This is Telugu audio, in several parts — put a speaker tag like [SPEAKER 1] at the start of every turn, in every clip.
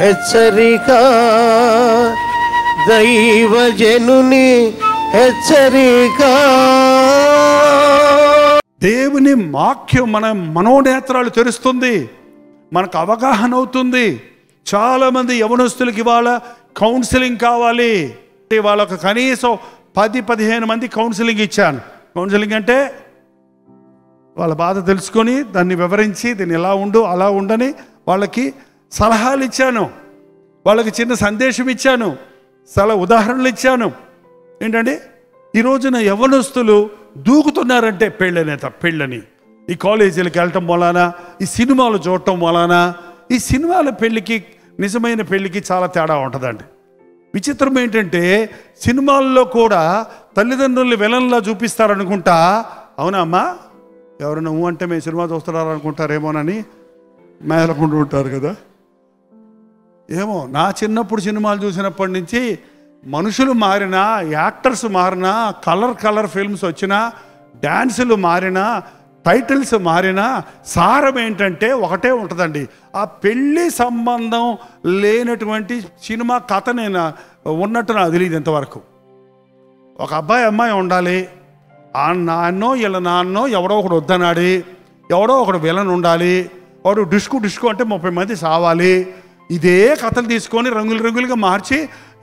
[SPEAKER 1] హెచ్చరిక, దైవజనుని హెచ్చరిక.
[SPEAKER 2] దేవుని వాక్యం మన మనోనేత్రాలు తెరుస్తుంది, మనకు అవగాహన అవుతుంది. చాలామంది యవనస్తులకి ఇవాళ కౌన్సిలింగ్ కావాలి. వాళ్ళకు కనీసం 10-15 మంది కౌన్సిలింగ్ ఇచ్చాను. కౌన్సిలింగ్ అంటే వాళ్ళ బాధ తెలుసుకొని దాన్ని వివరించి దీన్ని ఎలా ఉండు అలా ఉండని వాళ్ళకి సలహాలు ఇచ్చాను, వాళ్ళకి చిన్న సందేశం ఇచ్చాను, చాలా ఉదాహరణలు ఇచ్చాను. ఏంటంటే ఈ రోజున యవ్వనస్తులు దూకుతున్నారంటే పెళ్ళని ఈ కాలేజీలకు వెళ్ళటం వలన, ఈ సినిమాలు చూడటం వలన, ఈ సినిమాల పెళ్ళికి నిజమైన పెళ్ళికి చాలా తేడా ఉంటుందండి. విచిత్రం ఏంటంటే సినిమాల్లో కూడా తల్లిదండ్రుల్ని విలన్లా చూపిస్తారనుకుంటా. అవునా అమ్మా? ఎవరైనా అంటే మేము సినిమా చూస్తున్నారు అనుకుంటారేమోనని మేలకుంటూ ఉంటారు కదా. ఏమో, నా చిన్నప్పుడు సినిమాలు చూసినప్పటి నుంచి మనుషులు మారినా, యాక్టర్స్ మారినా, కలర్ ఫిల్మ్స్ వచ్చినా, డ్యాన్సులు మారినా, టైటిల్స్ మారినా, సారం ఏంటంటే ఒకటే ఉంటుందండి. ఆ పెళ్ళి సంబంధం లేనటువంటి సినిమా కథ నేను ఉన్నట్టు నాకు తెలియదు ఇంతవరకు. ఒక అబ్బాయి అమ్మాయి ఉండాలి, ఆ నాన్నో వీళ్ళ నాన్నో ఎవడో ఒకడు వద్దనాడి, ఎవడో ఒకడు విలన్ ఉండాలి, వాడు డిస్కు అంటే 30 మంది సావాలి. ఇదే కథలు తీసుకొని రంగులుగా మార్చి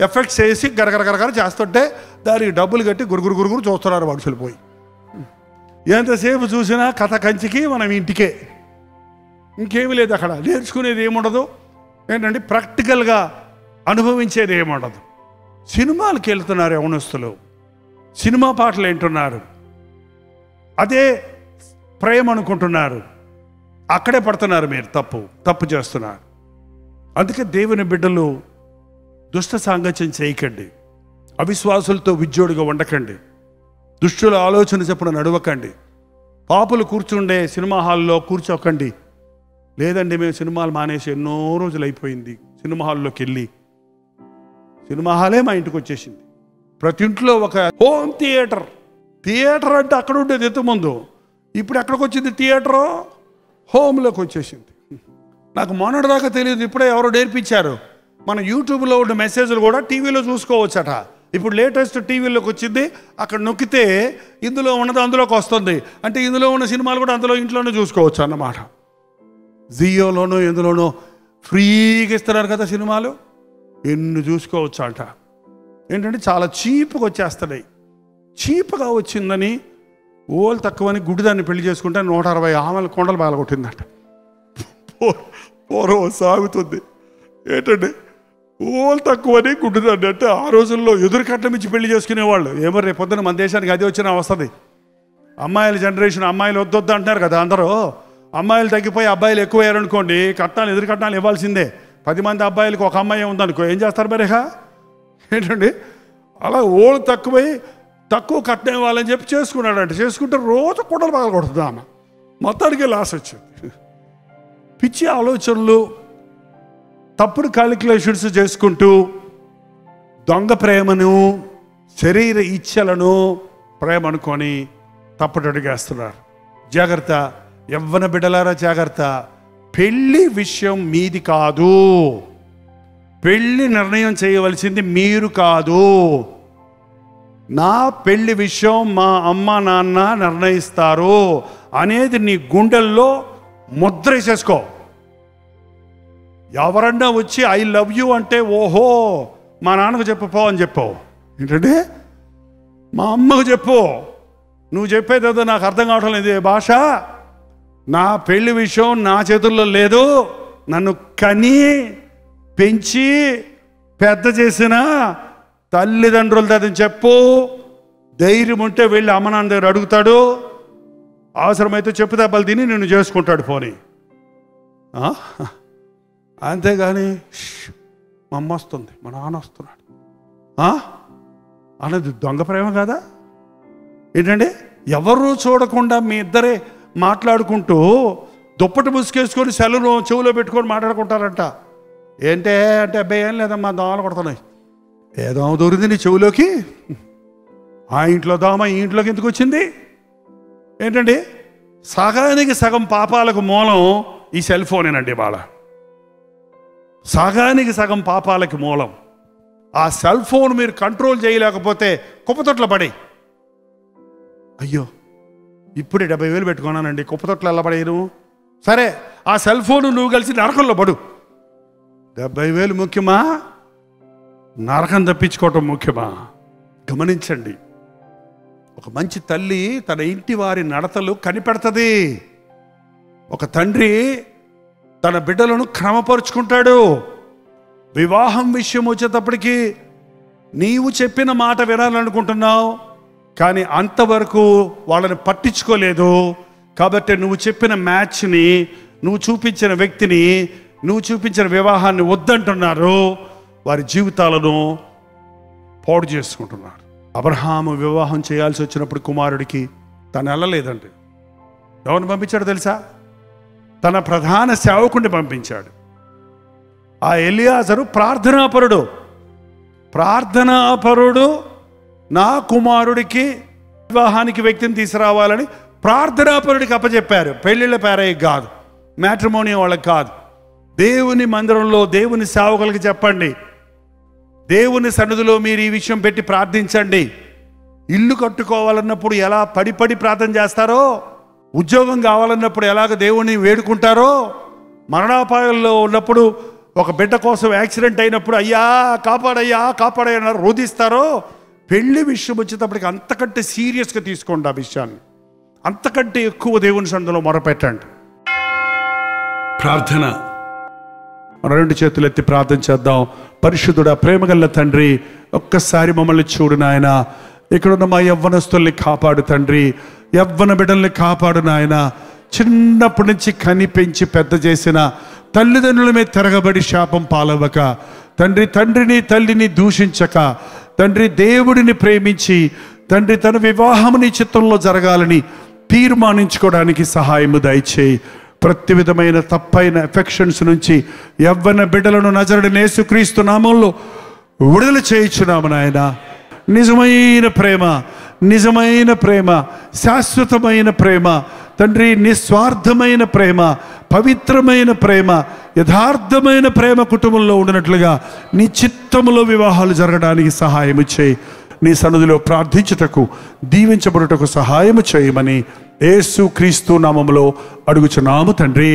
[SPEAKER 2] ఎఫెక్ట్స్ వేసి గరగర చేస్తుంటే దానికి డబ్బులు కట్టి గురుగురు చూస్తున్నారు మనుషులు పోయి. ఎంతసేపు చూసినా కథ కంచికి మనం ఇంటికే, ఇంకేమీ లేదు. అక్కడ నేర్చుకునేది ఏముండదు. ఏంటంటే ప్రాక్టికల్గా అనుభవించేది ఏముండదు. సినిమాలకు వెళ్తున్నారు యవనస్తులు, సినిమా పాటలు వింటున్నారు, అదే ప్రేమ అనుకుంటున్నారు. అక్కడే పడుతున్నారు. మీరు తప్పు చేస్తున్నారు. అందుకే దేవుని బిడ్డలు దుష్ట సాంగత్యం చేయకండి, అవిశ్వాసులతో విజ్జోడిగా ఉండకండి, దుష్టుల ఆలోచన చెప్పున నడవకండి, పాపులు కూర్చుండే సినిమా హాల్లో కూర్చోకండి. లేదండి మేము సినిమాలు మానేసి ఎన్నో రోజులు అయిపోయింది. సినిమా హాల్లోకి వెళ్ళి, సినిమా హాలే మా ఇంటికి వచ్చేసింది. ప్రతి ఇంట్లో ఒక హోమ్ థియేటర్ అంటే అక్కడ ఉండేది ఇంతకుముందు. ఇప్పుడు ఎక్కడికి వచ్చింది థియేటరు? హోమ్లోకి వచ్చేసింది. నాకు మొన్నటిదాకా తెలియదు, ఇప్పుడే ఎవరో నేర్పించారు. మన యూట్యూబ్లో ఉన్న మెసేజ్లు కూడా టీవీలో చూసుకోవచ్చట. ఇప్పుడు లేటెస్ట్ టీవీలోకి వచ్చింది. అక్కడ నొక్కితే ఇందులో ఉన్నది అందులోకి వస్తుంది. అంటే ఇందులో ఉన్న సినిమాలు కూడా అందులో ఇంట్లోనే చూసుకోవచ్చు అన్నమాట. జియోలోనో ఎందులోనో ఫ్రీగా ఇస్తున్నారు కదా సినిమాలు, ఎన్ని చూసుకోవచ్చు అంట. ఏంటంటే చాలా చీప్గా వచ్చేస్తున్నాయి. చీప్గా వచ్చిందని ఓలు తక్కువని గుడిదాన్ని పెళ్లి చేసుకుంటే 160 ఆమెల కొండలు బాగొట్టిందట. పూర్వం సాగుతుంది. ఏంటంటే ఓలు తక్కువని గుడ్డుదాన్ని అంటే ఆ రోజుల్లో ఎదురు కట్నం ఇచ్చి పెళ్లి చేసుకునేవాళ్ళు. ఏమో రేపు పొద్దున మన దేశానికి అది వచ్చినా వస్తుంది. అమ్మాయిల జనరేషన్, అమ్మాయిలు వద్దొద్దు అంటున్నారు కదా అందరూ. అమ్మాయిలు తగ్గిపోయి అబ్బాయిలు ఎక్కువయ్యారనుకోండి, కట్నాలు ఎదురు కట్నాలు ఇవ్వాల్సిందే. 10 మంది అబ్బాయిలకు ఒక అమ్మాయి ఉందనుకో, ఏం చేస్తారు మరి? ఏంటండి అలా ఓళ్ళు తక్కువ కట్నం ఇవ్వాలని చెప్పి చేసుకున్నాడంటే, చేసుకుంటే రోజు కూడలు బాగా కొడుతుంది ఆమె. మొత్తానికి లాస్ వచ్చింది. పిచ్చి ఆలోచనలు, తప్పుడు క్యాలిక్యులేషన్స్ చేసుకుంటూ దొంగ ప్రేమను, శరీర ఇచ్ఛలను ప్రేమ అనుకొని తప్పటడుగేస్తున్నారు. జాగ్రత్త యవ్వన బిడ్డలారా, జాగ్రత్త. పెళ్ళి విషయం మీది కాదు. పెళ్ళి నిర్ణయం చేయవలసింది మీరు కాదు. నా పెళ్లి విషయం మా అమ్మ నాన్న నిర్ణయిస్తారు అనేది నీ గుండెల్లో ముద్ర వేసేసుకో. ఎవరన్నా వచ్చి ఐ లవ్ యూ అంటే ఓహో మా నాన్నకు చెప్పపో అని చెప్పావు. ఏంటంటే మా అమ్మకు చెప్పు. నువ్వు చెప్పేదేదో నాకు అర్థం కావటం లేదు. భాష, నా పెళ్లి విషయం నా చేతుల్లో లేదు. నన్ను కని పెంచి పెద్ద చేసిన తల్లిదండ్రుల దగ్గర చెప్పు. ధైర్యం ఉంటే వెళ్ళి అమ్మ నాన్న దగ్గర అడుగుతాడు. అవసరమైతే చెప్పు దెబ్బలు తిని నిన్ను చేసుకుంటాడు పోనీ. అంతేగాని మా అమ్మ వస్తుంది, మా నాన్న వస్తున్నాడు అన్నది దొంగ ప్రేమ కదా. ఏంటంటే ఎవరు చూడకుండా మీ ఇద్దరే మాట్లాడుకుంటూ దుప్పటి ముసుకేసుకొని సెల్లులో చెవులో పెట్టుకొని మాట్లాడుకుంటారంట. ఏంటే అంటే అబ్బాయి ఏం లేదమ్మా దోమలు కొడుతున్నాయి. ఏ దోమ దొరికింది నీ చెవులోకి? ఆ ఇంట్లో దోమ ఈ ఇంట్లోకి ఎందుకు వచ్చింది? ఏంటండి సగానికి సగం పాపాలకు మూలం ఈ సెల్ ఫోనేనండి. బాల సగానికి సగం పాపాలకి మూలం. ఆ సెల్ ఫోన్ మీరు కంట్రోల్ చేయలేకపోతే కుప్పతొట్ల పడి, అయ్యో ఇప్పుడే 70,000 పెట్టుకున్నానండి, కుప్పతొట్లు ఎలా పడేయను? సరే, ఆ సెల్ ఫోన్ నువ్వు కలిసి నరకంలో పడు. 70,000 ముఖ్యమా, నరకం తప్పించుకోవటం ముఖ్యమా? గమనించండి. ఒక మంచి తల్లి తన ఇంటి వారి నడతలు కనిపెడుతుంది. ఒక తండ్రి తన బిడ్డలను క్రమపరుచుకుంటాడు. వివాహం విషయం వచ్చేటప్పటికి నీవు చెప్పిన మాట వినాలనుకుంటున్నావు, కానీ అంతవరకు వాళ్ళని పట్టించుకోలేదు. కాబట్టి నువ్వు చెప్పిన మ్యాచ్ని, నువ్వు చూపించిన వ్యక్తిని, నువ్వు చూపించిన వివాహాన్ని వద్దంటున్నారు. వారి జీవితాలను పాడు చేసుకుంటున్నారు. అబ్రహాము వివాహం చేయాల్సి వచ్చినప్పుడు కుమారుడికి తను వెళ్ళలేదండి. ఎవరిని పంపించాడు తెలుసా? తన ప్రధాన సేవకుడిని పంపించాడు. ఆ ఎలియాజరు ప్రార్థనాపరుడు నా కుమారుడికి వివాహానికి వ్యక్తిని తీసుకురావాలని ప్రార్థనాపరుడికి అప్పచెప్పారు. పెళ్ళిళ్ళ పేరయ్య కాదు, మ్యాట్రిమోనీ వాళ్ళకి కాదు. దేవుని మందిరంలో దేవుని సేవకులకి చెప్పండి, దేవుని సన్నిధిలో మీరు ఈ విషయం పెట్టి ప్రార్థించండి. ఇల్లు కట్టుకోవాలన్నప్పుడు ఎలా పడి ప్రార్థన చేస్తారో, ఉద్యోగం కావాలన్నప్పుడు ఎలాగ దేవుని వేడుకుంటారో, మరణాపాయంలో ఉన్నప్పుడు ఒక బిడ్డ కోసం యాక్సిడెంట్ అయినప్పుడు అయ్యా కాపాడయ్యా రోధిస్తారో, పెళ్లి విషయం వచ్చేటప్పటికి అంతకంటే సీరియస్గా తీసుకోండి. ఆ విషయాన్ని అంతకంటే ఎక్కువ దేవుని సన్నిధిలో మొరపెట్టండి. ప్రార్థన. మన 2 చేతులు ఎత్తి ప్రార్థన చేద్దాం. పరిశుద్ధుడా, ప్రేమగల్ల తండ్రి, ఒక్కసారి మమ్మల్ని చూడు నాయన. ఇక్కడున్న మా యవ్వనస్తుల్ని కాపాడు తండ్రి, యవ్వన బిడ్డల్ని కాపాడు నాయన. చిన్నప్పటి నుంచి కని పెంచి పెద్ద చేసిన తల్లిదండ్రుల మీద తిరగబడి శాపం పాలవ్వక తండ్రి, తండ్రిని తల్లిని దూషించక తండ్రి, దేవుడిని ప్రేమించి తండ్రి తన వివాహం నీ చిత్తంలో జరగాలని తీర్మానించుకోవడానికి సహాయము దయచేయి. ప్రతి విధమైన తప్పైన ఎఫెక్షన్స్ నుంచి యవ్వన బిడ్డలను నజరుడైన యేసుక్రీస్తు నామంలో విడుదల చేయించున్నాము నాయన. నిజమైన ప్రేమ, నిజమైన ప్రేమ, శాశ్వతమైన ప్రేమ తండ్రి, నిస్వార్థమైన ప్రేమ, పవిత్రమైన ప్రేమ, యథార్థమైన ప్రేమ కుటుంబంలో ఉండినట్లుగా నీ చిత్తములో వివాహాలు జరగడానికి సహాయము చేయి. నీ సన్నిధిలో ప్రార్థించుటకు, దీవించబడుటకు సహాయము చేయమని యేసు క్రీస్తు నామములో అడుగుచున్నాము తండ్రి.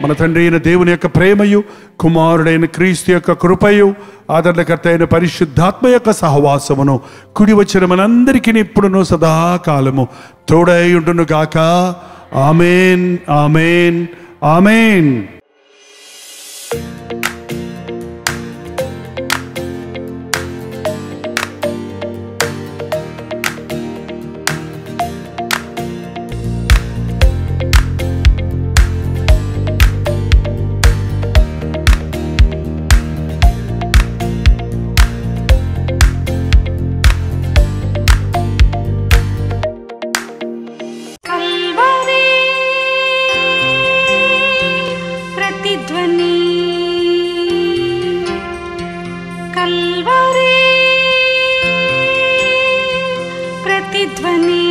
[SPEAKER 2] మన తండ్రి అయిన దేవుని యొక్క ప్రేమయు, కుమారుడైన క్రీస్తు యొక్క కృపయు, ఆదరణకర్త అయిన పరిశుద్ధాత్మ యొక్క సహవాసమును కుడి వచ్చిన మనందరికీ ఇప్పుడును సదాకాలము తోడై ఉండును గాక. ఆమేన్, ఆమేన్, ఆమేన్.
[SPEAKER 3] కల్వరి ప్రతిధ్వని